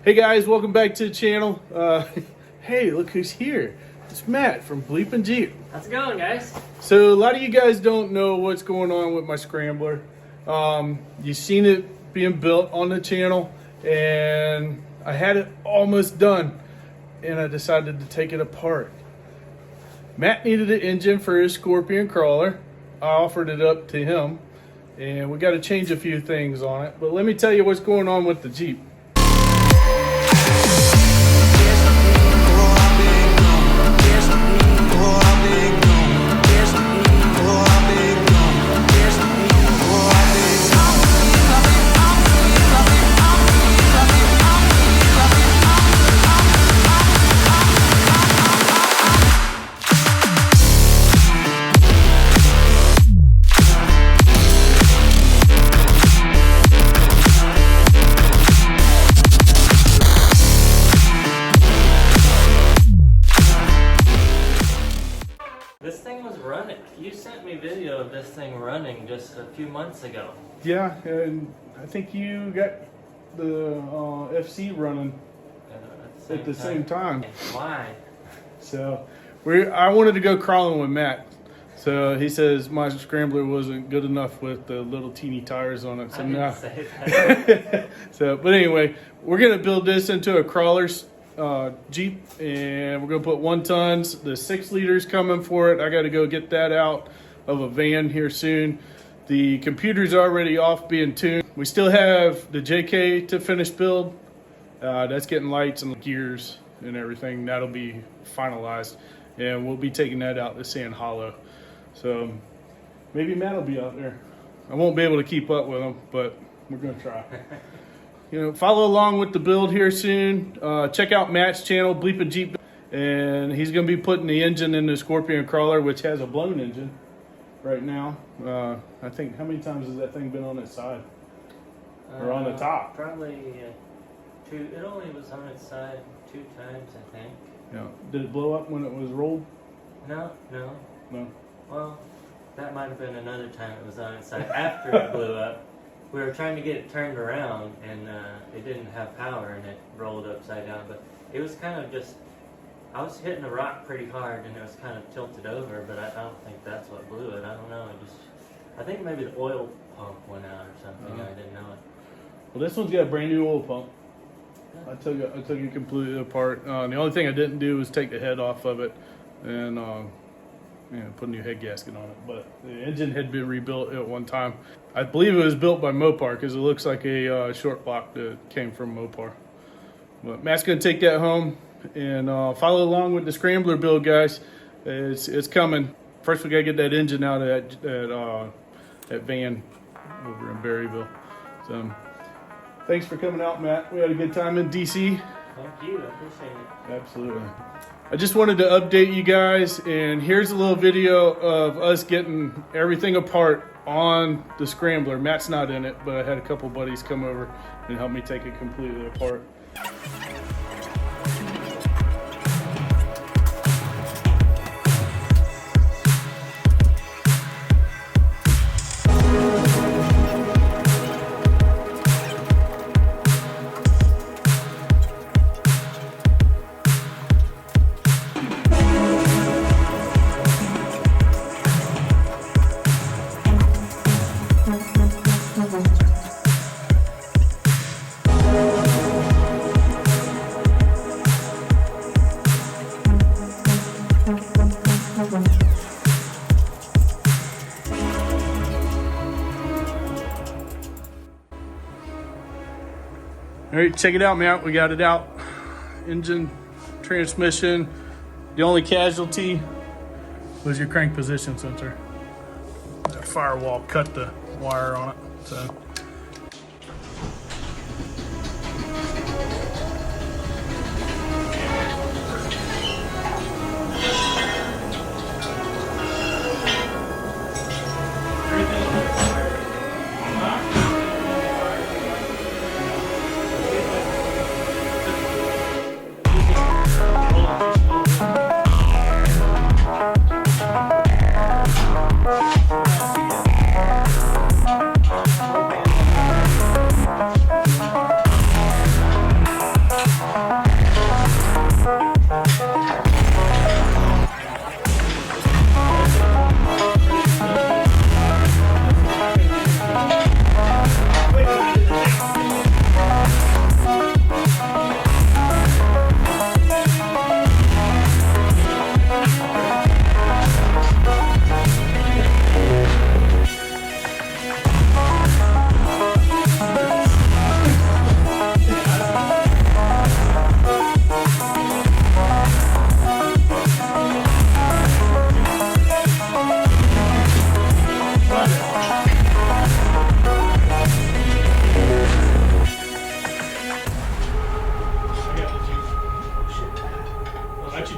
Hey guys, welcome back to the channel. Hey, look who's here. It's Matt from Bleepin' Jeep. How's it going, guys? So a lot of you guys don't know what's going on with my scrambler. You've seen it being built on the channel, and I had it almost done, and I decided to take it apart. Matt needed an engine for his Scorpion crawler. I offered it up to him, and we got to change a few things on it. But let me tell you what's going on with the Jeep. This thing was running. You sent me video of this thing running just a few months ago. Yeah, and I think you got the FC running at the same time. Why? So I wanted to go crawling with Matt. So he says my scrambler wasn't good enough with the little teeny tires on it. So I didn't now, say that. but anyway, we're gonna build this into a crawler's Jeep, and we're gonna put 1 tons. The 6 liters coming for it. I got to go get that out of a van here soon. The computer's already off being tuned. We still have the JK to finish build. That's getting lights and gears and everything. That'll be finalized, and we'll be taking that out to Sand Hollow. So maybe Matt will be out there. I won't be able to keep up with him, but we're gonna try. You know, follow along with the build here soon. Check out Matt's channel, Bleepin' Jeep, and he's going to be putting the engine in the Scorpion crawler, which has a blown engine right now. I think, how many times has that thing been on its side? Or on the top? Probably 2. It only was on its side 2 times, I think. Yeah. Did it blow up when it was rolled? No. No. Well, that might have been another time it was on its side after it blew up. We were trying to get it turned around, and it didn't have power, and it rolled upside down. But it was kind of just, I was hitting the rock pretty hard, and it was kind of tilted over, but I don't think that's what blew it. I don't know. I think maybe the oil pump went out or something. I didn't know it. Well, this one's got a brand new oil pump. I took it completely apart. The only thing I didn't do was take the head off of it and put a new head gasket on it. But the engine had been rebuilt at one time. I believe it was built by Mopar because it looks like a short block that came from Mopar. But Matt's going to take that home and follow along with the scrambler build, guys. It's coming. First, we got to get that engine out of that van over in Berryville. So, thanks for coming out, Matt. We had a good time in DC. Thank you. I appreciate it. Absolutely. I just wanted to update you guys, and here's a little video of us getting everything apart on the scrambler. Matt's not in it, but I had a couple buddies come over and help me take it completely apart. All right, check it out, man. We got it out. Engine, transmission. The only casualty was your crank position sensor. That firewall cut the wire on it. So.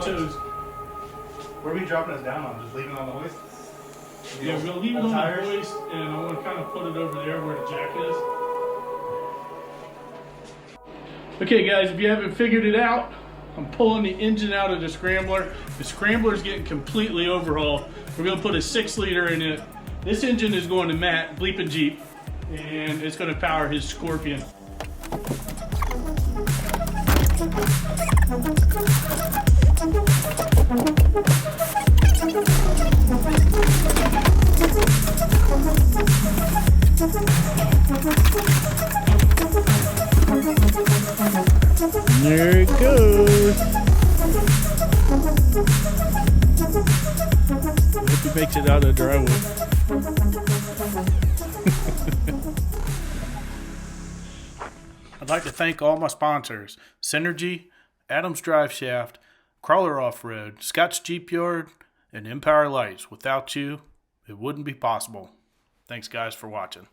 shows. Where are we dropping us down on? Just leaving it on the hoist? Yeah, we're gonna leave it on tires? the hoist, and I'm gonna kind of put it over there where the jack is. Okay, guys, if you haven't figured it out, I'm pulling the engine out of the scrambler. The scrambler is getting completely overhauled. We're gonna put a 6-liter in it. This engine is going to Matt, Bleepin' Jeep, and it's gonna power his Scorpion. There it goes. Hope he makes it out of the driveway. I'd like to thank all my sponsors: Synergy, Adams Drive Shaft, Crawler Off-Road, Scott's Jeep Yard, and Empire Lights. Without you, it wouldn't be possible. Thanks, guys, for watching.